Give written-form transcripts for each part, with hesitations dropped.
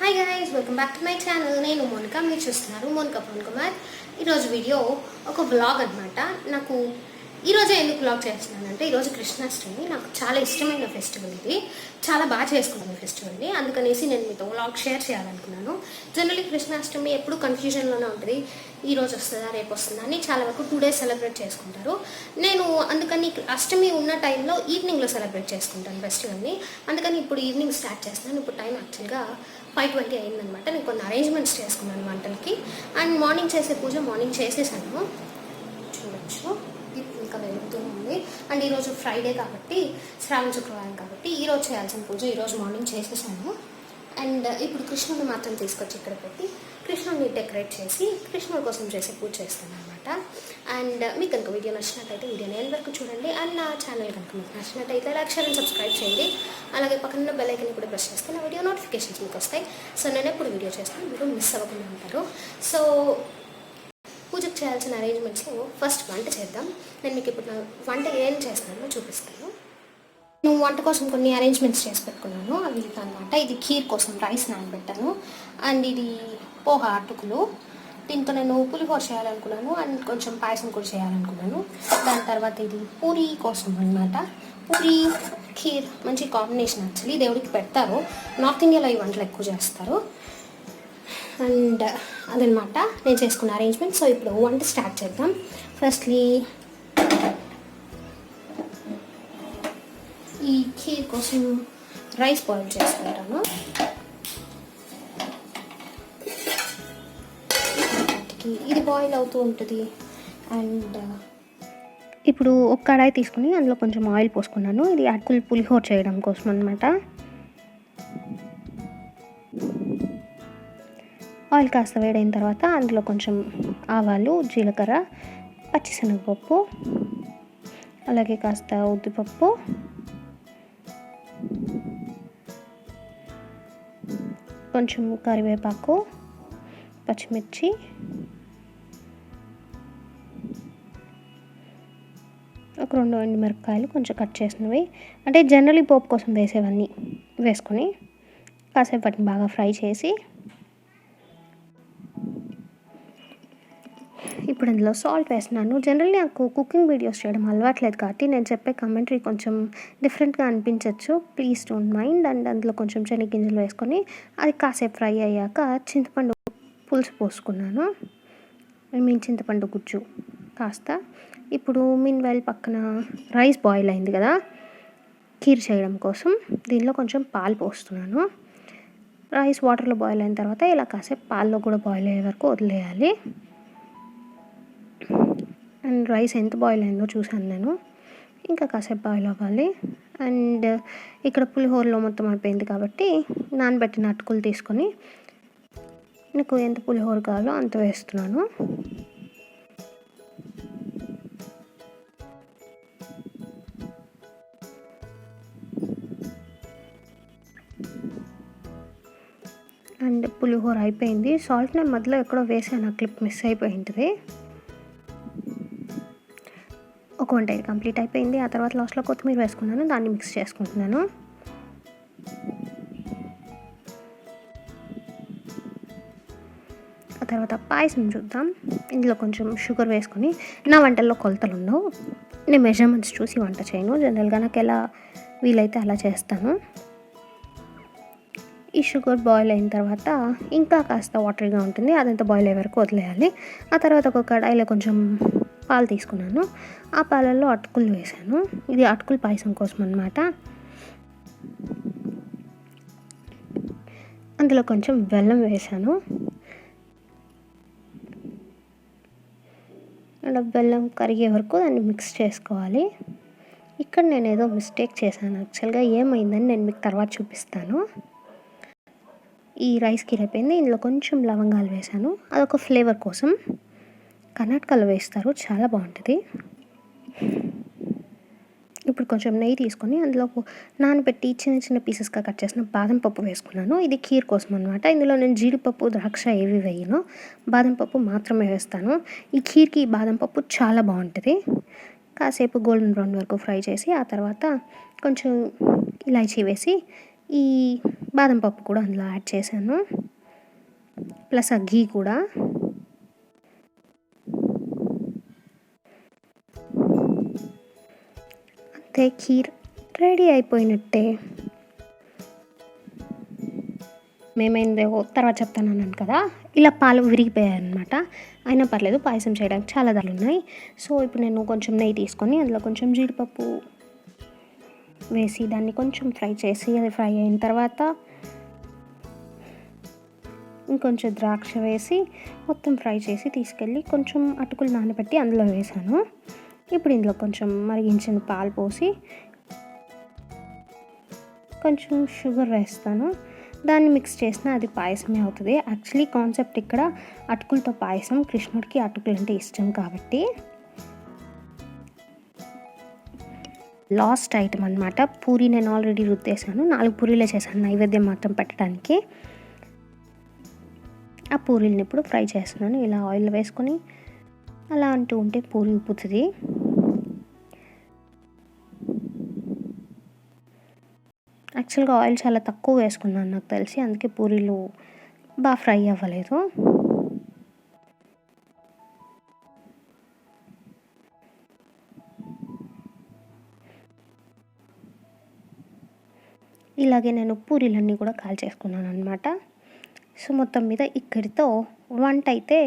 Hi guys, welcome back to my channel. నేను Monica, మీరు చూస్తున్నారు మోనిక పవన్ కుమార్. ఈరోజు వీడియో ఒక వ్లాగ్ అనమాట. నాకు ఈరోజే ఎందుకు వ్లాగ్ చేస్తున్నానంటే ఈరోజు కృష్ణాష్టమి. నాకు చాలా ఇష్టమైన ఫెస్టివల్ ఇది. చాలా బాగా చేసుకున్నాను ఫెస్టివల్ని. అందుకనేసి నేను మీతో వ్లాగ్ షేర్ చేయాలనుకున్నాను. జనరల్లీ కృష్ణాష్టమి ఎప్పుడు కన్ఫ్యూజన్లోనే ఉంటుంది. ఈరోజు వస్తుందా రేపు వస్తుందా అని చాలా వరకు 2 days సెలబ్రేట్ చేసుకుంటారు. నేను అందుకని అష్టమి ఉన్న టైంలో ఈవినింగ్లో సెలబ్రేట్ చేసుకుంటాను ఫెస్టివల్ని. అందుకని ఇప్పుడు ఈవినింగ్ స్టార్ట్ చేస్తున్నాను. ఇప్పుడు టైం యాక్చువల్గా 5:20 అయిందనమాట. నేను కొన్ని అరేంజ్మెంట్స్ చేసుకున్నాను వంటలకి. అండ్ మార్నింగ్ చేసే పూజ మార్నింగ్ చేసేసాను, చూడొచ్చు. ఇంకా వెళ్తూ ఉంది. అండ్ ఈరోజు ఫ్రైడే కాబట్టి, శ్రావణ శుక్రవారం కాబట్టి ఈరోజు చేయాల్సిన పూజ ఈరోజు మార్నింగ్ చేసేసాను. అండ్ ఇప్పుడు కృష్ణుని మాత్రం తీసుకొచ్చి ఇక్కడ పెట్టి కృష్ణుని డెకరేట్ చేసి కృష్ణుడి కోసం చేసే పూజ చేస్తాను అనమాట. అండ్ మీకు కనుక వీడియో నచ్చినట్టయితే వీడియోని ఎండ్ వరకు చూడండి. అండ్ నా ఛానల్ కనుక మీకు నచ్చినట్టయితే లైక్ షేర్ అండ్ సబ్స్క్రైబ్ చేయండి. అలాగే పక్కన బెల్ ఐకాన్ కూడా ప్రెస్ చేస్తే నా వీడియో నోటిఫికేషన్స్ మీకు వస్తాయి. సో నేను ఎప్పుడు వీడియో చేస్తాను, మీరు మిస్ అవ్వకుండా ఉంటారు. సో పూజకు చేయాల్సిన అరేంజ్మెంట్స్లో ఫస్ట్ వంట చేద్దాం. నేను మీకు ఇప్పుడు నా వంట ఏం చేస్తానో చూపిస్తాను. నేను వంట కోసం కొన్ని అరేంజ్మెంట్స్ చేసి పెట్టుకున్నాను. అవి అనమాట. ఇది ఖీర్ కోసం రైస్ నానబెట్టాను. అండ్ ఇది పోహ అటుకులు. దీంతో నేను పులిహోర చేయాలనుకున్నాను. అండ్ కొంచెం పాయసం కూడా చేయాలనుకున్నాను. దాని తర్వాత ఇది పూరీ కోసం అనమాట. పూరీ ఖీర్ మంచి కాంబినేషన్. యాక్చువల్లీ దేవుడికి పెడతారు. నార్త్ ఇండియాలో ఈ వంటలు ఎక్కువ చేస్తారు. అండ్ అదనమాట నేను చేసుకున్న అరేంజ్మెంట్. సో ఇప్పుడు వంట స్టార్ట్ చేద్దాం. ఫస్ట్లీ ఈ ఖీర్ కోసం రైస్ బాయిల్ చేసుకుంటాను. ఇది బాయిల్ అవుతూ ఉంటుంది. అండ్ ఇప్పుడు ఒక కడాయి తీసుకుని అందులో కొంచెం ఆయిల్ పోసుకున్నాను. ఇది అటుకులు పులిహోర చేయడం కోసం అనమాట. ఆయిల్ కాస్త వేడైన తర్వాత అందులో కొంచెం ఆవాలు, జీలకర్ర, పచ్చిశనగపప్పు, అలాగే కాస్త ఉద్దిపప్పు, కొంచెం కరివేపాకు, పచ్చిమిర్చి, ఒక 2 ఎండుమిరపకాయలు కొంచెం కట్ చేసినవి, అంటే జనరల్లీ పోపు కోసం వేసేవన్నీ వేసుకొని కాసేపు వాటిని బాగా ఫ్రై చేసి ఇప్పుడు అందులో సాల్ట్ వేస్తున్నాను. జనరల్లీ నాకు కుకింగ్ వీడియోస్ చేయడం అలవాట్లేదు కాబట్టి నేను చెప్పే కమెంటరీ కొంచెం డిఫరెంట్గా అనిపించవచ్చు. Please don't mind. అండ్ అందులో కొంచెం శనగగింజలు వేసుకొని అది కాసేపు ఫ్రై అయ్యాక చింతపండు పులుసు పోసుకున్నాను. చింతపండు గుజ్జు కాస్త. ఇప్పుడు మీన్వైల్ పక్కన రైస్ బాయిల్ అయింది కదా ఖీర్ చేయడం కోసం, దీనిలో కొంచెం పాలు పోస్తున్నాను. రైస్ వాటర్లో బాయిల్ అయిన తర్వాత ఇలా కాసేపు పాల్లో కూడా బాయిల్ అయ్యే వరకు వదిలేయాలి. అండ్ రైస్ ఎంత బాయిల్ అయిందో చూసాను నేను. ఇంకా కాసేపు బాయిల్ అవ్వాలి. అండ్ ఇక్కడ పులిహోరలో మొత్తం అయిపోయింది కాబట్టి నానబెట్టిన అటుకులు తీసుకొని నాకు ఎంత పులిహోర కావాలో అంత వేస్తున్నాను. అండ్ పులిహోర అయిపోయింది. సాల్ట్ నేను మధ్యలో ఎక్కడో వేసాను, ఆ క్లిప్ మిస్ అయిపోయింది. ఒక వంట కంప్లీట్ అయిపోయింది. ఆ తర్వాత లాస్ట్లో కొత్తిమీర వేసుకున్నాను, దాన్ని మిక్స్ చేసుకుంటున్నాను. ఆ తర్వాత పాయసం చూద్దాం. ఇందులో కొంచెం షుగర్ వేసుకొని, నా వంటల్లో కొలతలు ఉండవు, నేను మెజర్మెంట్స్ చూసి వంట చేయను. జనరల్గా నాకు ఎలా వీలైతే అలా చేస్తాను. ఈ షుగర్ బాయిల్ అయిన తర్వాత ఇంకా కాస్త వాటర్గా ఉంటుంది, అదంతా బాయిల్ అయ్యే వరకు వదిలేయాలి. ఆ తర్వాత ఒక కడాయిలో కొంచెం పాలు తీసుకున్నాను. ఆ పాలల్లో అటుకులు వేసాను. ఇది అటుకుల పాయసం కోసం అనమాట. అందులో కొంచెం బెల్లం వేసాను. అలా బెల్లం కరిగే వరకు దాన్ని మిక్స్ చేసుకోవాలి. ఇక్కడ నేను ఏదో మిస్టేక్ చేశాను. యాక్చువల్గా ఏమైందని నేను మీకు తర్వాత చూపిస్తాను. ఈ రైస్ ఖీర్ అయిపోయింది. ఇందులో కొంచెం లవంగాలు వేసాను, అదొక ఫ్లేవర్ కోసం. కర్ణాటకలో వేస్తారు, చాలా బాగుంటుంది. ఇప్పుడు కొంచెం నెయ్యి తీసుకొని అందులో నానబెట్టి చిన్న చిన్న పీసెస్గా కట్ చేసిన బాదం పప్పు వేసుకున్నాను. ఇది ఖీర్ కోసం అనమాట. ఇందులో నేను జీడిపప్పు, ద్రాక్ష ఏవి వేయను, బాదం పప్పు మాత్రమే వేస్తాను. ఈ ఖీర్కి బాదం పప్పు చాలా బాగుంటుంది. కాసేపు గోల్డెన్ బ్రౌన్ వరకు ఫ్రై చేసి ఆ తర్వాత కొంచెం ఇలాచీ వేసి ఈ బాదం పప్పు కూడా అందులో యాడ్ చేశాను, ప్లస్ ఆ ఘీ కూడా. అంతే, ఖీర్ రెడీ అయిపోయినట్టే. మేమైందో తర్వాత చెప్తానన్నాను కదా, ఇలా పాలు విరిగిపోయాయి అనమాట. అయినా పర్లేదు, పాయసం చేయడానికి చాలా దారులు ఉన్నాయి. సో ఇప్పుడు నేను కొంచెం నెయ్యి తీసుకొని అందులో కొంచెం జీడిపప్పు వేసి దాన్ని కొంచెం ఫ్రై చేసి, అది ఫ్రై అయిన తర్వాత ఇంకొంచెం ద్రాక్ష వేసి మొత్తం ఫ్రై చేసి తీసుకెళ్ళి కొంచెం అటుకులు నానబెట్టి అందులో వేసాను. ఇప్పుడు ఇందులో కొంచెం మరిగించిన పాలు పోసి కొంచెం షుగర్ వేస్తాను. దాన్ని మిక్స్ చేసినా అది పాయసమే అవుతుంది. యాక్చువల్లీ కాన్సెప్ట్ ఇక్కడ అటుకులతో పాయసం, కృష్ణుడికి అటుకులు అంటే ఇష్టం కాబట్టి. లాస్ట్ ఐటమ్ అనమాట, పూరి. నేను ఆల్రెడీ రుద్దేశాను, 4 పూరీలే చేశాను నైవేద్యం మాత్రం పెట్టడానికి. ఆ పూరీలను ఇప్పుడు ఫ్రై చేస్తున్నాను. ఇలా ఆయిల్ వేసుకొని అలా అంటూ ఉంటే పూరి ఉప్పుతుంది. యాక్చువల్గా ఆయిల్ చాలా తక్కువ వేసుకున్నాను నాకు తెలిసి, అందుకే పూరీలు బాగా ఫ్రై అవ్వలేదు. ఇలాగే నేను పూరీలన్నీ కూడా కాల్చేసుకున్నాను అనమాట. సో మొత్తం మీద ఇక్కడితో వంట అయితే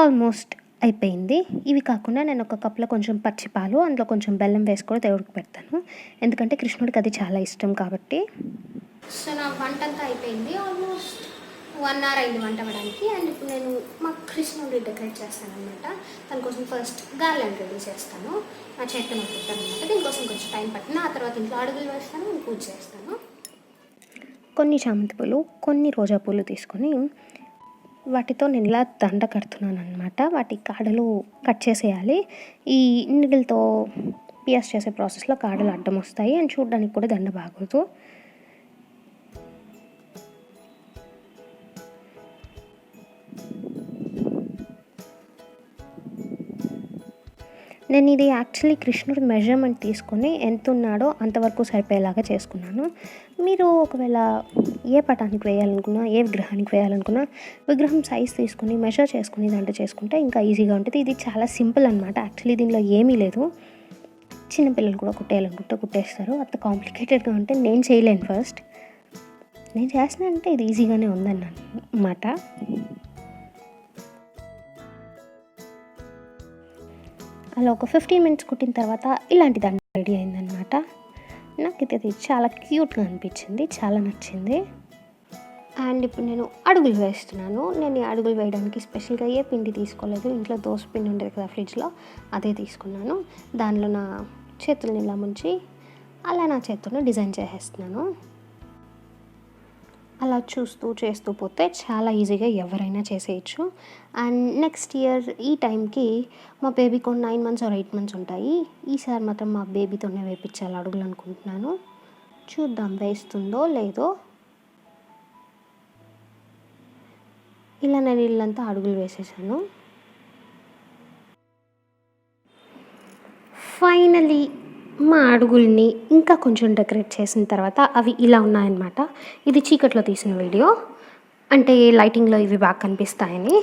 ఆల్మోస్ట్ అయిపోయింది. ఇవి కాకుండా నేను ఒక కప్లో కొంచెం పచ్చిపాలు, అందులో కొంచెం బెల్లం వేసి కూడా దేవుడికి పెడతాను, ఎందుకంటే కృష్ణుడికి అది చాలా ఇష్టం కాబట్టి. సో నా వంట అంతా అయిపోయింది, ఆల్మోస్ట్ 1 hour అయింది వంట అవ్వడానికి. అండ్ ఇప్పుడు నేను మా కృష్ణుడి డెకరేట్ చేస్తాను అనమాట. దానికోసం ఫస్ట్ గార్లాండ్ రెడీ చేస్తాను, నా చేతితో పెడతాను అనమాట. దీనికోసం కొంచెం టైం పట్టిన, ఆ తర్వాత ఇంట్లో అడుగులు వేస్తాను, పూజ చేస్తాను. కొన్ని చామంతి పూలు, కొన్ని రోజా పూలు తీసుకొని వాటితో నేను ఇలా దండ కడుతున్నాను అనమాట. వాటి కాడలు కట్ చేసేయాలి. ఈ నీడిల్తో పియర్స్ చేసే ప్రాసెస్లో కాడలు అడ్డం వస్తాయి అండ్ చూడడానికి కూడా దండ బాగోదు. నేను ఇది యాక్చువల్లీ కృష్ణుడి మెజర్మెంట్ తీసుకొని ఎంత ఉన్నాడో అంతవరకు సరిపోయేలాగా చేసుకున్నాను. మీరు ఒకవేళ ఏ పటానికి వేయాలనుకున్నా, ఏ విగ్రహానికి వేయాలనుకున్నా విగ్రహం సైజ్ తీసుకుని మెజర్ చేసుకుని దాంట్లో చేసుకుంటే ఇంకా ఈజీగా ఉంటుంది. ఇది చాలా సింపుల్ అనమాట. యాక్చువల్లీ దీనిలో ఏమీ లేదు. చిన్నపిల్లలు కూడా కుట్టేయాలనుకుంటే కుట్టేస్తారు. అంత కాంప్లికేటెడ్గా ఉంటే నేను చేయలేను. ఫస్ట్ నేను చేసిన అంటే ఇది ఈజీగానే ఉందన్నమాట. అలా ఒక 15 minutes కుట్టిన తర్వాత ఇలాంటి దండ రెడీ అయిందనమాట. నాకైతే అది చాలా క్యూట్గా అనిపించింది, చాలా నచ్చింది. అండ్ ఇప్పుడు నేను అడుగులు వేస్తున్నాను. నేను ఈ అడుగులు వేయడానికి స్పెషల్గా ఏ పిండి తీసుకోలేదు, ఇంట్లో దోశ పిండి ఉండేది కదా ఫ్రిడ్జ్లో, అదే తీసుకున్నాను. దానిలో నా చేతుల్ని ఇలా ముంచి అలా నా చేతులను డిజైన్ చేసేస్తున్నాను. అలా చేస్తూ పోతే చాలా ఈజీగా ఎవరైనా చేసేయచ్చు. అండ్ నెక్స్ట్ ఇయర్ ఈ టైంకి మా బేబీకి 9 months or 8 months ఉంటాయి. ఈసారి మాత్రం మా బేబీతోనే వేయించాలి అడుగులు అనుకుంటున్నాను. చూద్దాం వేస్తుందో లేదో. ఇలా నేను ఇల్లంతా అడుగులు వేసేసాను. ఫైనలీ మా అడుగుల్ని ఇంకా కొంచెం డెకరేట్ చేసిన తర్వాత అవి ఇలా ఉన్నాయన్నమాట. ఇది చీకట్లో తీసిన వీడియో, అంటే లైటింగ్లో ఇవి బాగా కనిపిస్తాయని.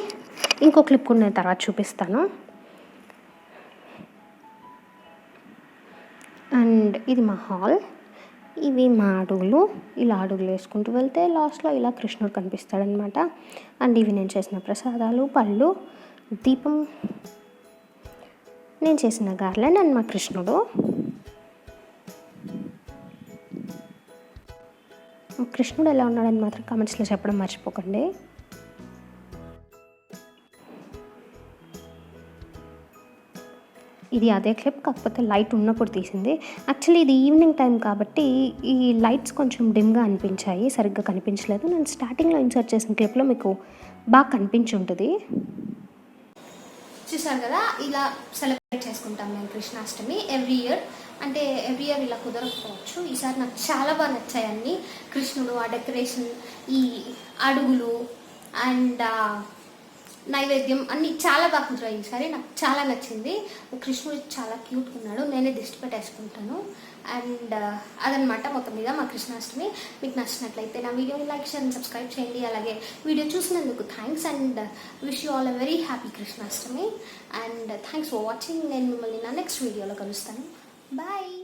ఇంకో క్లిప్ కూడా నేను తర్వాత చూపిస్తాను. అండ్ ఇది మా హాల్, ఇవి మా అడుగులు. ఇలా అడుగులు వేసుకుంటూ వెళ్తే లాస్ట్లో ఇలా కృష్ణుడు కనిపిస్తాడనమాట. అండ్ ఇవి నేను చేసిన ప్రసాదాలు, పళ్ళు, దీపం, నేను చేసిన గార్లాండ్ అండ్ మా కృష్ణుడు. కృష్ణుడు ఎలా ఉన్నాడని మాత్రం కామెంట్స్లో చెప్పడం మర్చిపోకండి. ఇది అదే క్లిప్, కాకపోతే లైట్ ఉన్నప్పుడు తీసింది. యాక్చువల్లీ ఇది ఈవినింగ్ టైం కాబట్టి ఈ లైట్స్ కొంచెం డిమ్గా అనిపించాయి, సరిగ్గా కనిపించలేదు. నేను స్టార్టింగ్లో ఇన్సర్ట్ చేసిన క్లిప్లో మీకు బాగా కనిపించి ఉంటుంది. చూసారు కదా, ఇలా సెలబ్రేట్ చేసుకుంటాం మేము కృష్ణాష్టమి ఎవ్రీ ఇయర్. అంటే ఎవ్రీ ఇయర్ ఇలా కుదరకపోవచ్చు. ఈసారి నాకు చాలా బాగా నచ్చాయి అన్నీ. కృష్ణుడు, ఆ డెకరేషన్, ఈ అడుగులు అండ్ నైవేద్యం అన్నీ చాలా బాగా కుదిరాయి ఈసారి. నాకు చాలా నచ్చింది. కృష్ణుడు చాలా క్యూట్గా ఉన్నాడు. నేనే దిష్టి పెట్టేసుకుంటాను. అండ్ అదనమాట మొత్తం మీద మా కృష్ణాష్టమి. మీకు నచ్చినట్లయితే నా వీడియోని లైక్ షేర్ అండ్ సబ్స్క్రైబ్ చేయండి. అలాగే వీడియో చూసినందుకు thanks and wish you all a very happy Krishnashtami. And thanks for watching. నేను మిమ్మల్ని నా నెక్స్ట్ వీడియోలో కలుస్తాను. బాయ్.